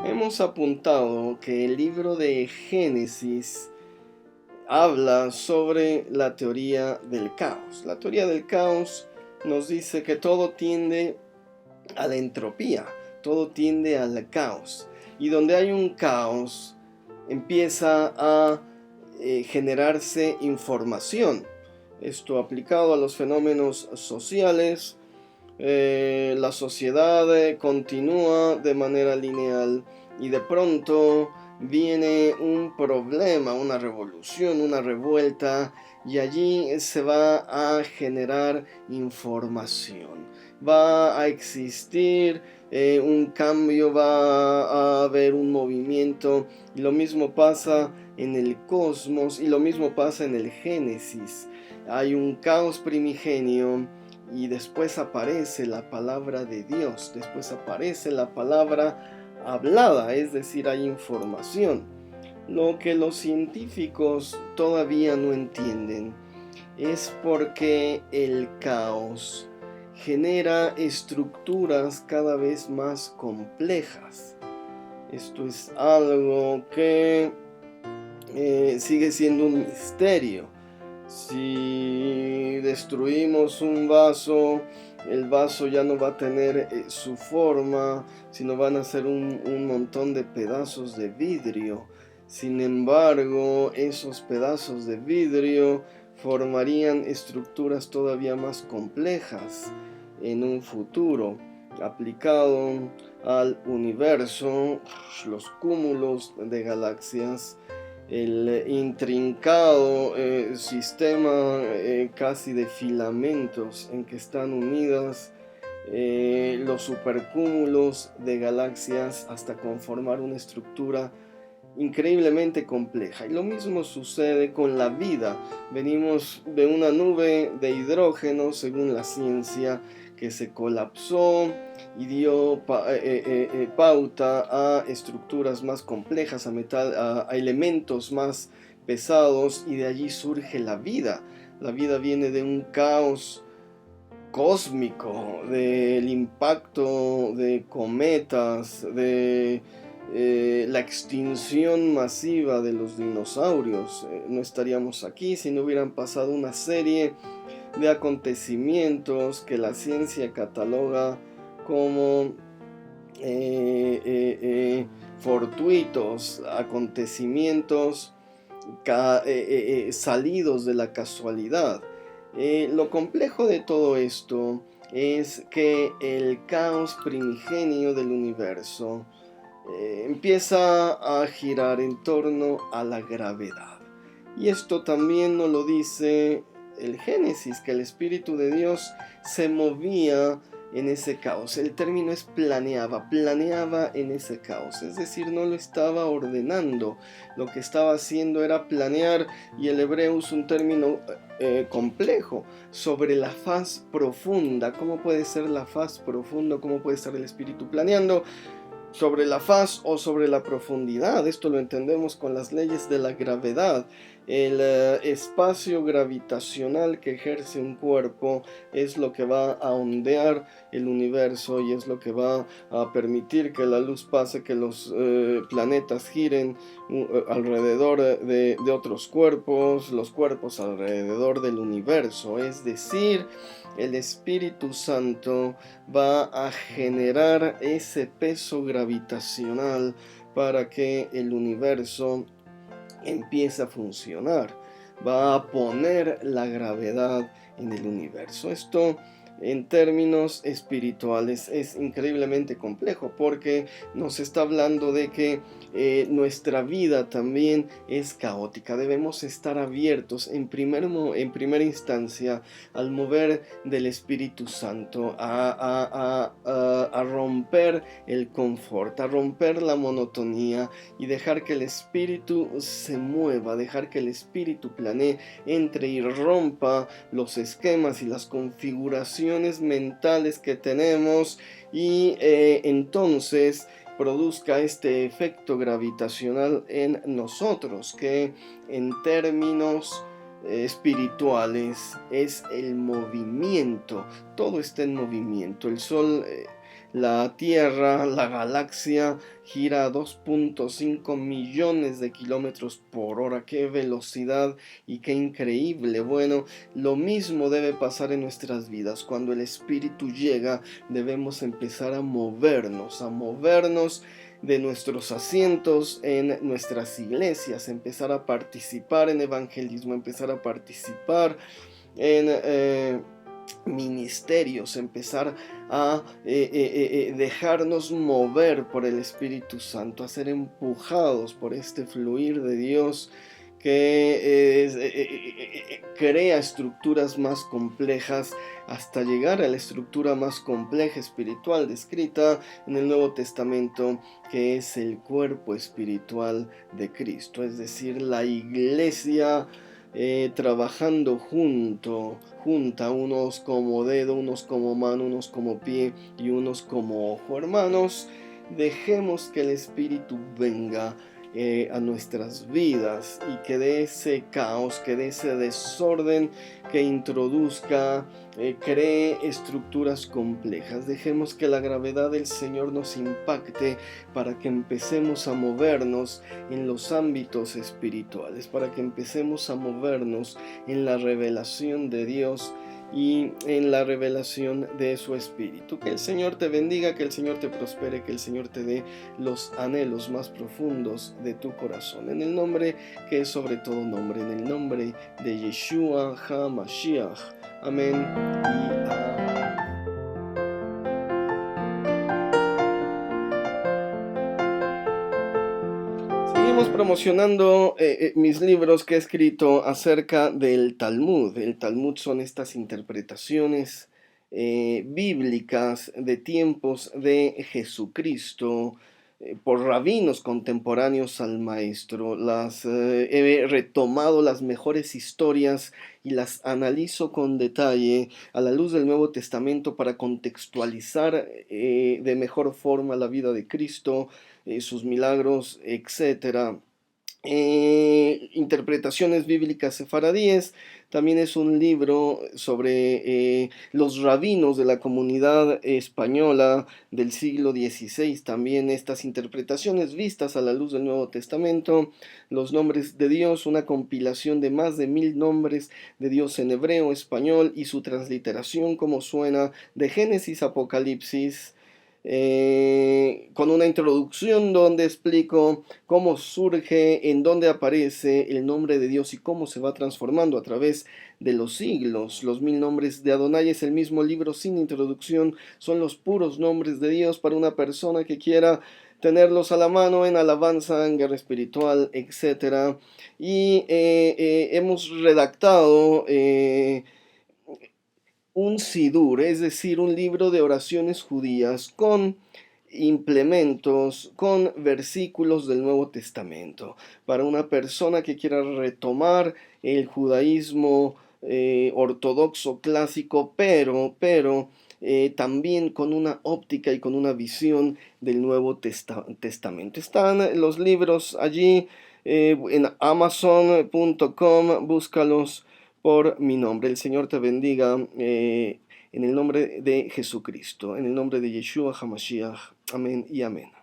Hemos apuntado que el libro de Génesis habla sobre la teoría del caos. La teoría del caos nos dice que todo tiende a la entropía, todo tiende al caos. Y donde hay un caos, empieza a generarse información. Esto aplicado a los fenómenos sociales. La sociedad continúa de manera lineal y de pronto viene un problema, una revolución, una revuelta, y allí se va a generar información. Va a existir un cambio, va a haber un movimiento, y lo mismo pasa en el cosmos y lo mismo pasa en el Génesis. Hay un caos primigenio y después aparece la palabra de Dios, después aparece la palabra hablada, es decir, hay información. Lo que los científicos todavía no entienden es porque el caos genera estructuras cada vez más complejas. Esto es algo que sigue siendo un misterio. Si destruimos un vaso, el vaso ya no va a tener su forma, sino van a ser un montón de pedazos de vidrio. Sin embargo, esos pedazos de vidrio formarían estructuras todavía más complejas en un futuro. Aplicado al universo, los cúmulos de galaxias, el intrincado sistema casi de filamentos en que están unidas los supercúmulos de galaxias hasta conformar una estructura increíblemente compleja. Y lo mismo sucede con la vida. Venimos de una nube de hidrógeno, según la ciencia, que se colapsó y dio pauta a estructuras más complejas, a elementos más pesados, y de allí surge la vida. La vida viene de un caos cósmico, del impacto de cometas, de la extinción masiva de los dinosaurios. No estaríamos aquí si no hubieran pasado una serie de acontecimientos que la ciencia cataloga como fortuitos, acontecimientos salidos de la casualidad. Lo complejo de todo esto es que el caos primigenio del universo empieza a girar en torno a la gravedad. Y esto también nos lo dice el Génesis, que el Espíritu de Dios se movía en ese caos. El término es planeaba en ese caos, es decir, no lo estaba ordenando, lo que estaba haciendo era planear, y el hebreo es un término complejo, sobre la faz profunda. ¿Cómo puede ser la faz profunda? ¿Cómo puede estar el Espíritu planeando sobre la faz o sobre la profundidad? Esto lo entendemos con las leyes de la gravedad. El espacio gravitacional que ejerce un cuerpo es lo que va a ondear el universo, y es lo que va a permitir que la luz pase, que los planetas giren alrededor de otros cuerpos, los cuerpos alrededor del universo. Es decir, el Espíritu Santo va a generar ese peso gravitacional para que el universo empiece a funcionar. Va a poner la gravedad en el universo. Esto, en términos espirituales, es increíblemente complejo, porque nos está hablando de que nuestra vida también es caótica. Debemos estar abiertos en primera instancia al mover del Espíritu Santo, a romper el confort, a romper la monotonía, y dejar que el Espíritu se mueva, dejar que el Espíritu planee, entre y rompa los esquemas y las configuraciones mentales que tenemos, y entonces produzca este efecto gravitacional en nosotros, que en términos espirituales es el movimiento. Todo está en movimiento. El sol La Tierra, la galaxia, gira a 2.5 millones de kilómetros por hora. ¡Qué velocidad y qué increíble! Bueno, lo mismo debe pasar en nuestras vidas. Cuando el Espíritu llega, debemos empezar a movernos de nuestros asientos en nuestras iglesias, empezar a participar en evangelismo, empezar a participar en ministerios, empezar a dejarnos mover por el Espíritu Santo, a ser empujados por este fluir de Dios que crea estructuras más complejas hasta llegar a la estructura más compleja espiritual descrita en el Nuevo Testamento, que es el cuerpo espiritual de Cristo, es decir, la iglesia trabajando junta, unos como dedo, unos como mano, unos como pie y unos como ojo. Hermanos, dejemos que el Espíritu venga a nuestras vidas y que de ese caos, que de ese desorden que introduzca, cree estructuras complejas. Dejemos que la gravedad del Señor nos impacte para que empecemos a movernos en los ámbitos espirituales, para que empecemos a movernos en la revelación de Dios y en la revelación de su Espíritu. Que el Señor te bendiga, que el Señor te prospere, que el Señor te dé los anhelos más profundos de tu corazón. En el nombre que es sobre todo nombre, en el nombre de Yeshua HaMashiach. Amén y amén. Seguimos promocionando mis libros que he escrito acerca del Talmud. El Talmud son estas interpretaciones bíblicas de tiempos de Jesucristo por rabinos contemporáneos al maestro. He retomado las mejores historias y las analizo con detalle a la luz del Nuevo Testamento para contextualizar de mejor forma la vida de Cristo, sus milagros, etcétera. Interpretaciones bíblicas sefaradíes. También es un libro sobre los rabinos de la comunidad española del siglo XVI. También estas interpretaciones vistas a la luz del Nuevo Testamento. Los nombres de Dios, una compilación de más de 1000 nombres de Dios en hebreo, español y su transliteración como suena de Génesis, Apocalipsis. Con una introducción donde explico cómo surge, en dónde aparece el nombre de Dios y cómo se va transformando a través de los siglos. Los 1000 nombres de Adonai es el mismo libro sin introducción, son los puros nombres de Dios para una persona que quiera tenerlos a la mano en alabanza, en guerra espiritual, etc. Y hemos redactado un sidur, es decir, un libro de oraciones judías con implementos, con versículos del Nuevo Testamento, para una persona que quiera retomar el judaísmo ortodoxo clásico, pero también con una óptica y con una visión del Nuevo Testamento. Están los libros allí en amazon.com, búscalos por mi nombre. El Señor te bendiga en el nombre de Jesucristo, en el nombre de Yeshua HaMashiach. Amén y amén.